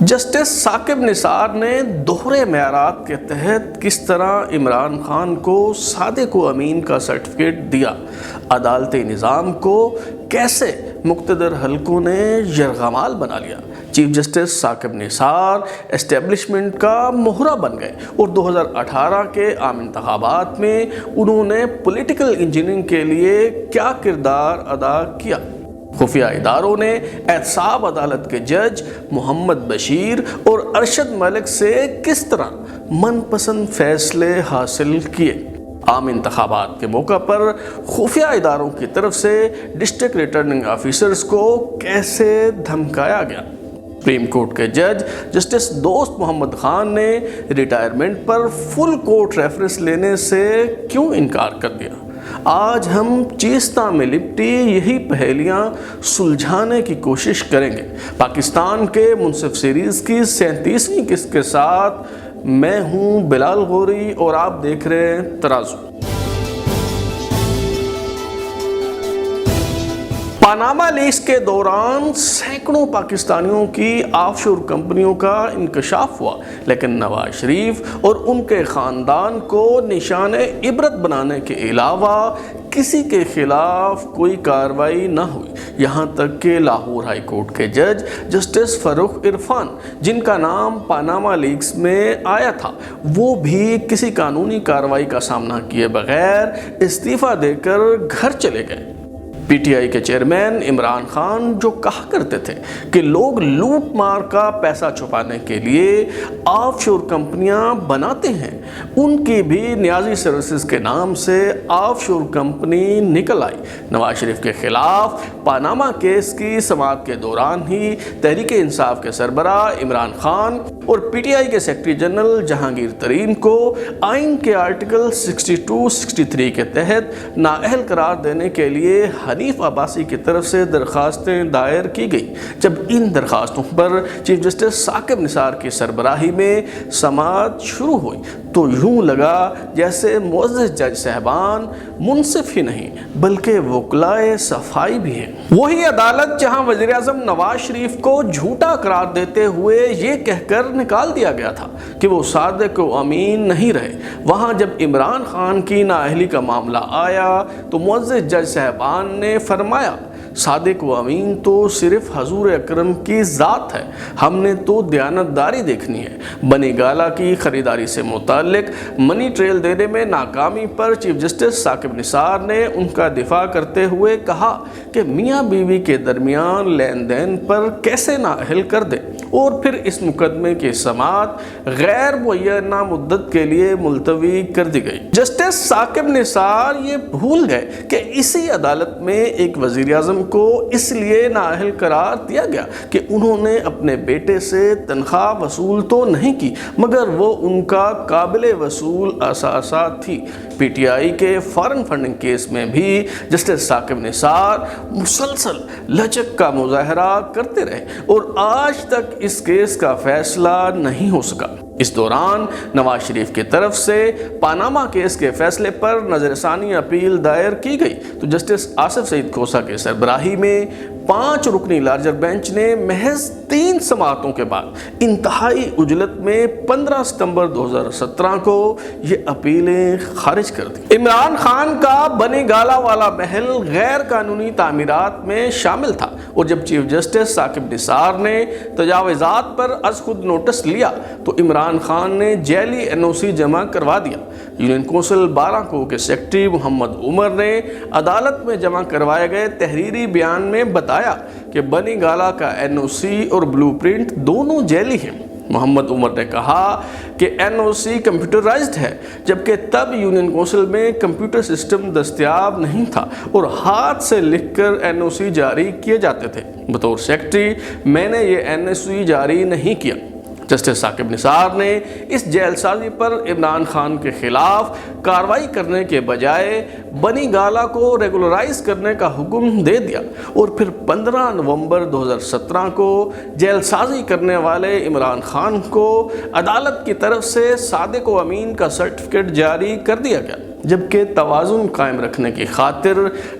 Justice Saqib Nisar نے دوہرے معیارات کے تحت کس طرح عمران خان کو صادق و امین کا سرٹیفکیٹ دیا، عدالتی نظام کو کیسے مقتدر حلقوں نے یرغمال بنا لیا، chief justice Saqib Nisar establishment کا مہرہ بن گئے اور 2018 کے عام انتخابات میں انہوں نے پولیٹیکل انجینئرنگ کے لیے کیا کردار ادا کیا۔ خفیہ اداروں نے احتساب عدالت کے جج محمد بشیر اور ارشد ملک سے کس طرح من پسند فیصلے حاصل کیے۔ عام انتخابات کے موقع پر خفیہ اداروں کی طرف سے ڈسٹرکٹ ریٹرننگ آفیسرز کو کیسے دھمکایا گیا۔ سپریم کورٹ کے جج جسٹس دوست محمد خان نے ریٹائرمنٹ پر فل کورٹ ریفرنس لینے سے کیوں انکار کر دیا۔ آج ہم چیستہ میں لپٹی یہی پہیلیاں سلجھانے کی کوشش کریں گے۔ پاکستان کے منصف سیریز کی 37ویں قسط کے ساتھ میں ہوں بلال غوری اور آپ دیکھ رہے ہیں ترازو۔ پاناما لیکس کے دوران سینکڑوں پاکستانیوں کی آف شور کمپنیوں کا انکشاف ہوا، لیکن نواز شریف اور ان کے خاندان کو نشان عبرت بنانے کے علاوہ کسی کے خلاف کوئی کارروائی نہ ہوئی، یہاں تک کہ لاہور ہائی کورٹ کے جج جسٹس فاروق عرفان، جن کا نام پاناما لیکس میں آیا تھا، وہ بھی کسی قانونی کارروائی کا سامنا کیے بغیر استعفیٰ دے کر گھر چلے گئے۔ پی ٹی آئی کے چیئرمین عمران خان جو کہا کرتے تھے کہ لوگ لوٹ مار کا پیسہ چھپانے کے لیے آف شور کمپنیاں بناتے ہیں، ان کی بھی نیازی سروسز کے نام سے آف شور کمپنی نکل آئی۔ نواز شریف کے خلاف پاناما کیس کی سماعت کے دوران ہی تحریک انصاف کے سربراہ عمران خان اور پی ٹی آئی کے سیکرٹری جنرل جہانگیر ترین کو آئین کے آرٹیکل 62-63 کے تحت نااہل قرار دینے کے لیے حنیف عباسی کی طرف سے درخواستیں دائر کی گئی۔ جب ان درخواستوں پر چیف جسٹس ثاقب نثار کی سربراہی میں سماعت شروع ہوئی تو یوں لگا جیسے معزز جج صاحبان منصف ہی نہیں بلکہ وکلائے صفائی بھی ہیں۔ وہی عدالت جہاں وزیر اعظم نواز شریف کو جھوٹا قرار دیتے ہوئے یہ کہہ کر نکال دیا گیا تھا کہ وہ صادق و امین نہیں رہے، وہاں جب عمران خان کی نااہلی کا معاملہ آیا تو معزز جج صاحبان نے فرمایا صادق و امین تو صرف حضور اکرم کی ذات ہے، ہم نے تو دیانتداری دیکھنی ہے۔ بنی گالہ کی خریداری سے متعلق منی ٹریل دینے میں ناکامی پر چیف جسٹس ثاقب نثار نے ان کا دفاع کرتے ہوئے کہا کہ میاں بیوی کے درمیان لین دین پر کیسے نااہل کر دیں، اور پھر اس مقدمے کی سماعت غیر معینہ مدت کے لیے ملتوی کر دی گئی۔ جسٹس ثاقب نثار یہ بھول گئے کہ اسی عدالت میں ایک وزیر اعظم کو اس لیے نااہل قرار دیا گیا کہ انہوں نے اپنے بیٹے سے تنخواہ وصول تو نہیں کی مگر وہ ان کا قابل وصول اثاثہ تھی۔ پی ٹی آئی کے فارن فنڈنگ کیس میں بھی جسٹس ثاقب نثار مسلسل لچک کا مظاہرہ کرتے رہے اور آج تک اس کیس کا فیصلہ نہیں ہو سکا۔ اس دوران نواز شریف کی طرف سے پاناما کیس کے فیصلے پر نظر ثانی اپیل دائر کی گئی تو جسٹس آصف سعید کھوسہ کے سربراہی میں 5 رکنی لارجر بینچ نے محض 3 سماعتوں کے بعد انتہائی عجلت میں 15 ستمبر 2017 کو یہ اپیلیں خارج کر دی۔ عمران خان کا بنی گالہ والا محل غیر قانونی تعمیرات میں شامل تھا اور جب چیف جسٹس ثاقب نثار نے تجاوزات پر از خود نوٹس لیا تو عمران خان نے جعلی NOC جمع کروا دیا۔ یونین کونسل 12 کو کے سیکرٹری محمد عمر نے عدالت میں جمع کروائے گئے تحریری بیان میں بتایا کہ بنی گالہ کا NOC اور بلو پرنٹ دونوں جعلی ہیں۔ محمد عمر نے کہا کہ NOC کمپیوٹرائزڈ ہے جبکہ تب یونین کونسل میں کمپیوٹر سسٹم دستیاب نہیں تھا اور ہاتھ سے لکھ کر NOC جاری کیے جاتے تھے۔ بطور سیکرٹری میں نے یہ NOC جاری نہیں کیا۔ جسٹس ثاقب نثار نے اس جیل سازی پر عمران خان کے خلاف کارروائی کرنے کے بجائے بنی گالہ کو ریگولرائز کرنے کا حکم دے دیا اور پھر 15 نومبر 2017 کو جیل سازی کرنے والے عمران خان کو عدالت کی طرف سے صادق و امین کا سرٹیفکیٹ جاری کر دیا گیا، جبکہ توازن قائم رکھنے کی خاطر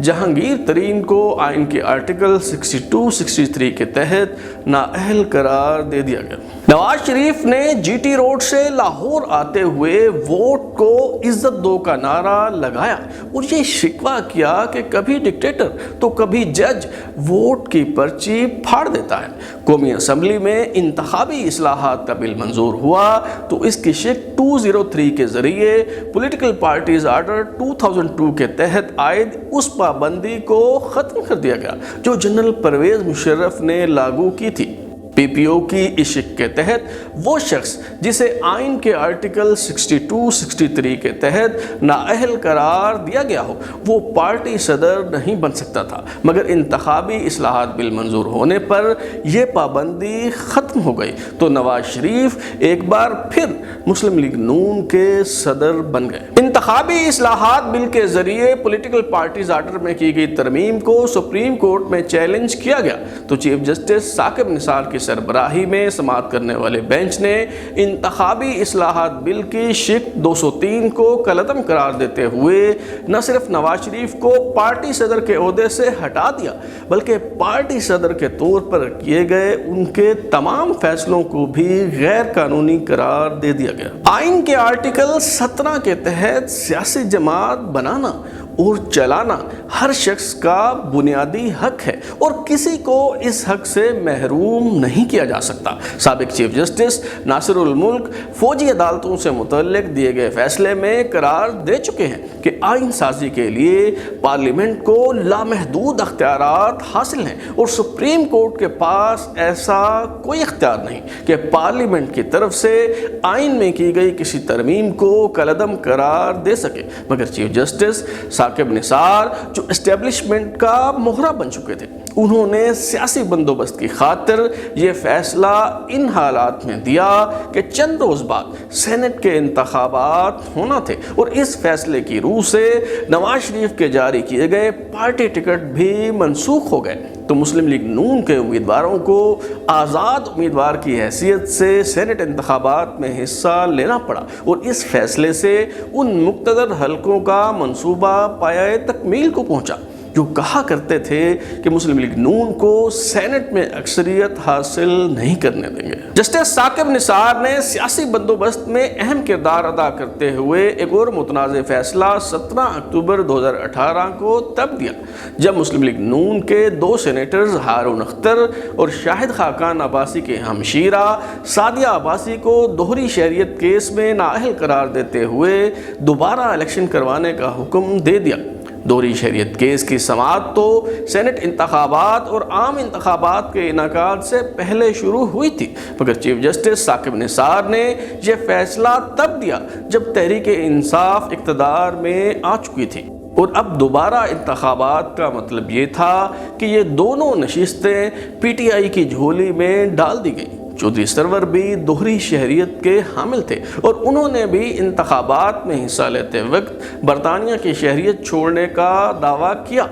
جہانگیر ترین کو آئین کے آرٹیکل 62-63 کے تحت نااہل قرار دے دیا گیا۔ نواز شریف نے جی ٹی روڈ سے لاہور آتے ہوئے ووٹ کو عزت دو کا نعرہ لگایا اور یہ شکوہ کیا کہ کبھی ڈکٹیٹر تو کبھی جج ووٹ کی پرچی پھاڑ دیتا ہے۔ قومی اسمبلی میں انتخابی اصلاحات کا بل منظور ہوا تو اس کی شق 203 کے ذریعے پولیٹیکل پارٹیز آرڈر 2002 کے تحت عائد اس پابندی کو ختم کر دیا گیا جو جنرل پرویز مشرف نے لاگو کی تھی۔ پی پی او کی اس شق کے تحت وہ شخص جسے آئین کے آرٹیکل 62-63 کے تحت نااہل قرار دیا گیا ہو وہ پارٹی صدر نہیں بن سکتا تھا، مگر انتخابی اصلاحات بل منظور ہونے پر یہ پابندی ختم ہو گئی تو نواز شریف ایک بار پھر مسلم لیگ نون کے صدر بن گئے۔ انتخابی اصلاحات بل کے ذریعے پولیٹیکل پارٹیز آرڈر میں کی گئی ترمیم کو سپریم کورٹ میں چیلنج کیا گیا تو چیف جسٹس ثاقب نثار کی سربراہی میں سماعت کرنے والے بینچ نے انتخابی اصلاحات بل کی شق 203 کو کالعدم قرار دیتے ہوئے نہ صرف نواز شریف کو پارٹی صدر کے عہدے سے ہٹا دیا بلکہ پارٹی صدر کے طور پر کیے گئے ان کے تمام فیصلوں کو بھی غیر قانونی قرار دے دیا گیا۔ آئین کے آرٹیکل 17 کے تحت سیاسی جماعت بنانا اور چلانا ہر شخص کا بنیادی حق ہے اور کسی کو اس حق سے محروم نہیں کیا جا سکتا۔ سابق چیف جسٹس ناصر الملک فوجی عدالتوں سے متعلق دیے گئے فیصلے میں قرار دے چکے ہیں کہ آئین سازی کے لیے پارلیمنٹ کو لامحدود اختیارات حاصل ہیں اور سپریم کورٹ کے پاس ایسا کوئی اختیار نہیں کہ پارلیمنٹ کی طرف سے آئین میں کی گئی کسی ترمیم کو کالعدم قرار دے سکے، مگر چیف جسٹس ثاقب نثار جو اسٹیبلشمنٹ کا مہرہ بن چکے تھے انہوں نے سیاسی بندوبست کی خاطر یہ فیصلہ ان حالات میں دیا کہ چند روز بعد سینٹ کے انتخابات ہونا تھے اور اس فیصلے کی روح سے نواز شریف کے جاری کیے گئے پارٹی ٹکٹ بھی منسوخ ہو گئے تو مسلم لیگ نون کے امیدواروں کو آزاد امیدوار کی حیثیت سے سینٹ انتخابات میں حصہ لینا پڑا اور اس فیصلے سے ان مقتدر حلقوں کا منصوبہ پایہ تکمیل کو پہنچا جو کہا کرتے تھے کہ مسلم لیگ نون کو سینٹ میں اکثریت حاصل نہیں کرنے دیں گے۔ جسٹس ثاقب نثار نے سیاسی بندوبست میں اہم کردار ادا کرتے ہوئے ایک اور متنازع فیصلہ 17 اکتوبر 2018 کو تب دیا جب مسلم لیگ نون کے 2 سینیٹرز ہارون اختر اور شاہد خاقان عباسی کے ہمشیرہ سعدیہ عباسی کو دوہری شہریت کیس میں نااہل قرار دیتے ہوئے دوبارہ الیکشن کروانے کا حکم دے دیا۔ دوہری شہریت کیس کی سماعت تو سینٹ انتخابات اور عام انتخابات کے انعقاد سے پہلے شروع ہوئی تھی، مگر چیف جسٹس ثاقب نثار نے یہ فیصلہ تب دیا جب تحریک انصاف اقتدار میں آ چکی تھی اور اب دوبارہ انتخابات کا مطلب یہ تھا کہ یہ دونوں نشستیں پی ٹی آئی کی جھولی میں ڈال دی گئیں۔ چودھری سرور بھی دوہری شہریت کے حامل تھے اور انہوں نے بھی انتخابات میں حصہ لیتے وقت برطانیہ کی شہریت چھوڑنے کا دعویٰ کیا،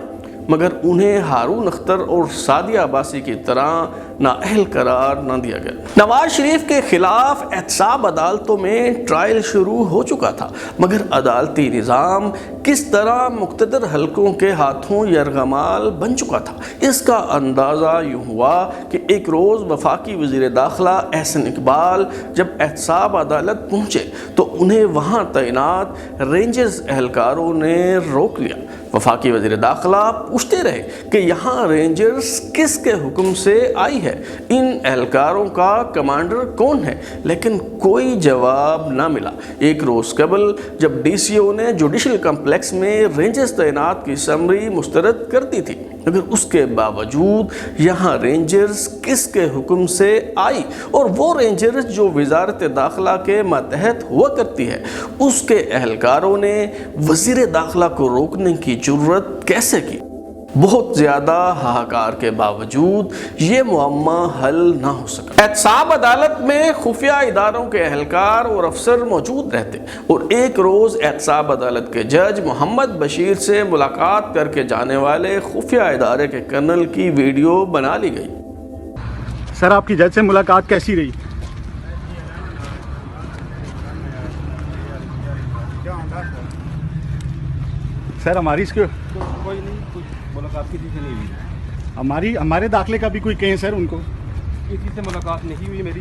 مگر انہیں ہارون اختر اور سعدیہ عباسی کی طرح نااہل قرار نہ دیا گیا۔ نواز شریف کے خلاف احتساب عدالتوں میں ٹرائل شروع ہو چکا تھا، مگر عدالتی نظام کس طرح مقتدر حلقوں کے ہاتھوں یرغمال بن چکا تھا اس کا اندازہ یوں ہوا کہ ایک روز وفاقی وزیر داخلہ احسن اقبال جب احتساب عدالت پہنچے تو انہیں وہاں تعینات رینجرز اہلکاروں نے روک لیا۔ وفاقی وزیر داخلہ پوچھتے رہے کہ یہاں رینجرز کس کے حکم سے آئی ہے، ان اہلکاروں کا کمانڈر کون ہے، لیکن کوئی جواب نہ ملا۔ ایک روز قبل جب ڈی سی او نے جوڈیشل کمپلیکس میں رینجرز تعینات کی سمری مسترد کر دی تھی، مگر اس کے باوجود یہاں رینجرز کس کے حکم سے آئی اور وہ رینجرز جو وزارت داخلہ کے ماتحت ہوا کرتی ہے اس کے اہلکاروں نے وزیر داخلہ کو روکنے کی جرت کیسے کی؟ بہت زیادہ ہاہکار کے باوجود یہ معمہ حل نہ ہو سکا۔ احتساب عدالت میں خفیہ اداروں کے اہلکار اور افسر موجود رہتے اور ایک روز احتساب عدالت کے جج محمد بشیر سے ملاقات کر کے جانے والے خفیہ ادارے کے کرنل کی ویڈیو بنا لی گئی۔ سر آپ کی جج سے ملاقات کیسی رہی؟ سر ہماری اس کے کوئی نہیں، کوئی ملاقات کسی سے نہیں ہوئی۔ ہمارے داخلے کا بھی کوئی کہیں سر ان کو؟ کسی سے ملاقات نہیں ہوئی میری۔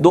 2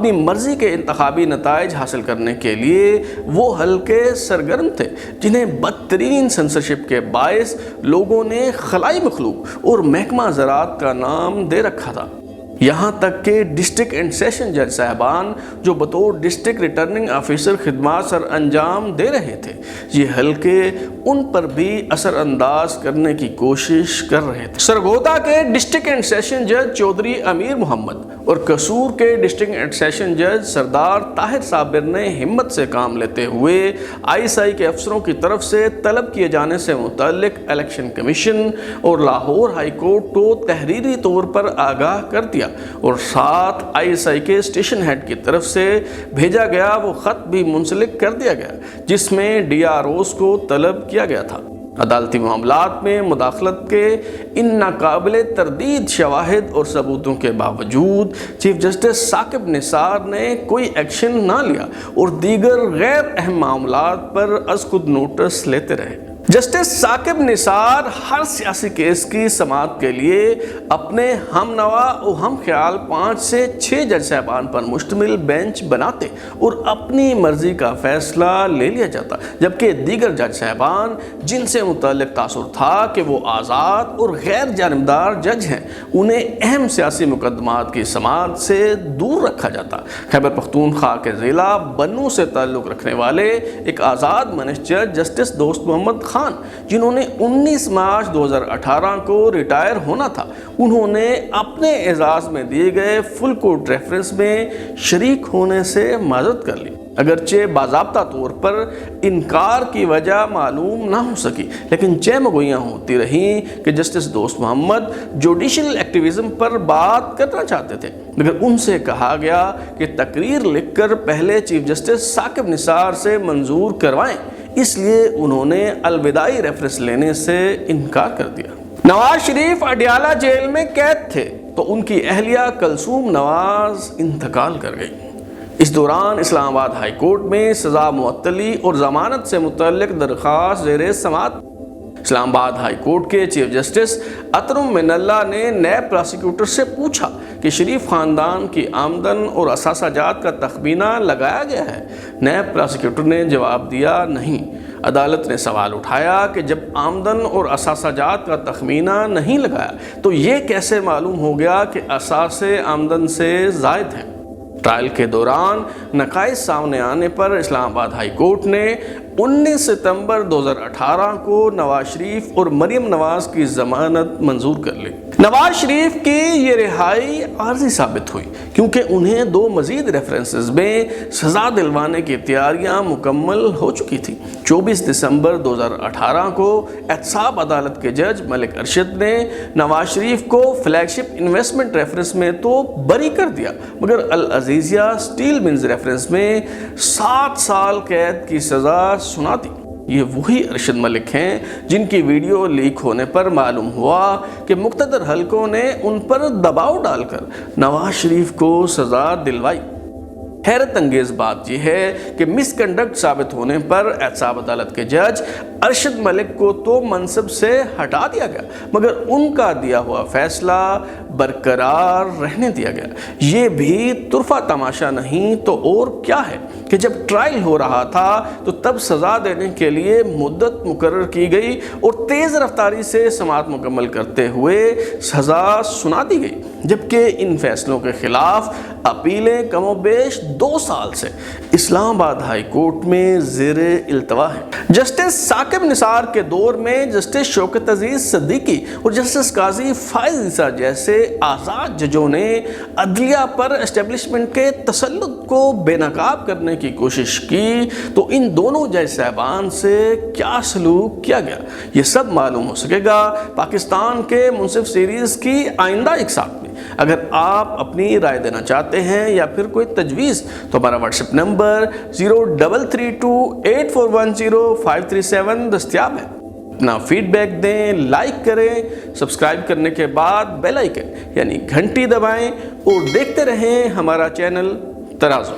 اپنی مرضی کے انتخابی نتائج حاصل کرنے کے لیے وہ حلقے سرگرم تھے جنہیں بدترین سنسرشپ کے باعث لوگوں نے خلائی مخلوق اور محکمہ زراعت کا نام دے رکھا تھا۔ یہاں تک کہ ڈسٹرکٹ اینڈ سیشن جج صاحبان جو بطور ڈسٹرکٹ ریٹرننگ آفیسر خدمات سر انجام دے رہے تھے، یہ حلقے ان پر بھی اثر انداز کرنے کی کوشش کر رہے تھے۔ سرگودا کے ڈسٹرکٹ اینڈ سیشن جج چودھری امیر محمد اور قصور کے ڈسٹرکٹ اینڈ سیشن جج سردار طاہر صابر نے ہمت سے کام لیتے ہوئے ISI کے افسروں کی طرف سے طلب کیے جانے سے متعلق الیکشن کمیشن اور لاہور ہائی کورٹ کو تحریری طور پر آگاہ کر دیا، اور ساتھ ISI کے اسٹیشن ہیڈ کی طرف سے بھیجا گیا وہ خط بھی منسلک کر دیا گیا جس میں DROs کو طلب کیا گیا تھا۔ عدالتی معاملات میں مداخلت کے ان ناقابل تردید شواہد اور ثبوتوں کے باوجود چیف جسٹس ثاقب نثار نے کوئی ایکشن نہ لیا اور دیگر غیر اہم معاملات پر از خود نوٹس لیتے رہے۔ جسٹس ثاقب نثار ہر سیاسی کیس کی سماعت کے لیے اپنے ہم نوا و ہم خیال 5 سے 6 جج صاحبان پر مشتمل بینچ بناتے اور اپنی مرضی کا فیصلہ لے لیا جاتا، جبکہ دیگر جج صاحبان جن سے متعلق تاثر تھا کہ وہ آزاد اور غیر جانبدار جج ہیں، انہیں اہم سیاسی مقدمات کی سماعت سے دور رکھا جاتا۔ خیبر پختونخوا کے ضلع بنوں سے تعلق رکھنے والے ایک آزاد منش جج جسٹس دوست محمد خان، جنہوں نے 19 مارچ 2018 کو ریٹائر ہونا تھا، انہوں نے اپنے اعزاز میں دیے گئے فل کورٹ ریفرنس میں شریک ہونے سے معذرت کر لی۔ اگرچہ باضابطہ طور پر انکار کی وجہ معلوم نہ ہو سکی، لیکن چہمگوئیاں ہوتی رہیں کہ جسٹس دوست محمد جوڈیشل ایکٹیویزم پر بات کرنا چاہتے تھے، مگر ان سے کہا گیا کہ تقریر لکھ کر پہلے چیف جسٹس ثاقب نثار سے منظور کروائیں، اس لیے انہوں نے الوداعی ریفرنس لینے سے انکار کر دیا۔ نواز شریف اڈیالہ جیل میں قید تھے تو ان کی اہلیہ کلثوم نواز انتقال کر گئی۔ اس دوران اسلام آباد ہائی کورٹ میں سزا معطلی اور ضمانت سے متعلق درخواست زیر سماعت۔ اسلام آباد ہائی کورٹ کے چیف جسٹس اطرم من اللہ نے نیب پراسیکیوٹر سے پوچھا کہ شریف خاندان کی آمدن اور اثاثہ جات کا تخمینہ لگایا گیا ہے؟ نیب پراسیکیوٹر نے جواب دیا نہیں۔ عدالت نے سوال اٹھایا کہ جب آمدن اور اثاثہ جات کا تخمینہ نہیں لگایا تو یہ کیسے معلوم ہو گیا کہ اثاثے آمدن سے زائد ہیں؟ ٹرائل کے دوران نقائص سامنے آنے پر اسلام آباد ہائی کورٹ نے 19 ستمبر 2018 کو نواز شریف اور مریم نواز کی ضمانت منظور کر لی۔ نواز شریف کی یہ رہائی عارضی ثابت ہوئی کیونکہ انہیں 2 مزید ریفرنسز میں سزا دلوانے کی تیاریاں مکمل ہو چکی تھی۔ 24 دسمبر 2018 کو احتساب عدالت کے جج ملک ارشد نے نواز شریف کو فلیگ شپ انویسٹمنٹ ریفرنس میں تو بری کر دیا، مگر العزیزیہ اسٹیل ملز ریفرنس میں 7 سال قید کی سزا سنا دی۔ یہ وہی ارشد ملک ہیں جن کی ویڈیو لیک ہونے پر معلوم ہوا کہ مقتدر حلقوں نے ان پر دباؤ ڈال کر نواز شریف کو سزا دلوائی۔ حیرت انگیز بات یہ ہے کہ مس کنڈکٹ ثابت ہونے پر احتساب عدالت کے جج ارشد ملک کو تو منصب سے ہٹا دیا گیا، مگر ان کا دیا ہوا فیصلہ برقرار رہنے دیا گیا۔ یہ بھی طرفہ تماشا نہیں تو اور کیا ہے کہ جب ٹرائل ہو رہا تھا تو تب سزا دینے کے لیے مدت مقرر کی گئی اور تیز رفتاری سے سماعت مکمل کرتے ہوئے سزا سنا دی گئی، جبکہ ان فیصلوں کے خلاف اپیلیں کم و بیش 2 سال سے اسلام آباد ہائی کورٹ میں زیر التوا ہے۔ جسٹس ثاقب نثار کے دور میں جسٹس شوکت عزیز صدیقی اور جسٹس قاضی فائز عیسیٰ جیسے آزاد ججوں نے عدلیہ پر اسٹیبلشمنٹ کے تسلط کو بے نقاب کرنے کی کوشش کی تو ان دونوں جج صاحبان سے کیا سلوک کیا گیا، یہ سب معلوم ہو سکے گا پاکستان کے منصف سیریز کی آئندہ اقساط میں۔ اگر آپ اپنی رائے دینا چاہتے ہیں یا پھر کوئی تجویز تو ہمارا واٹس ایپ نمبر 033284105537 دستیاب ہے۔ اپنا فیڈ بیک دیں، لائک کریں، سبسکرائب کرنے کے بعد بیل آئیکن یعنی گھنٹی دبائیں اور دیکھتے رہیں ہمارا چینل ترازو۔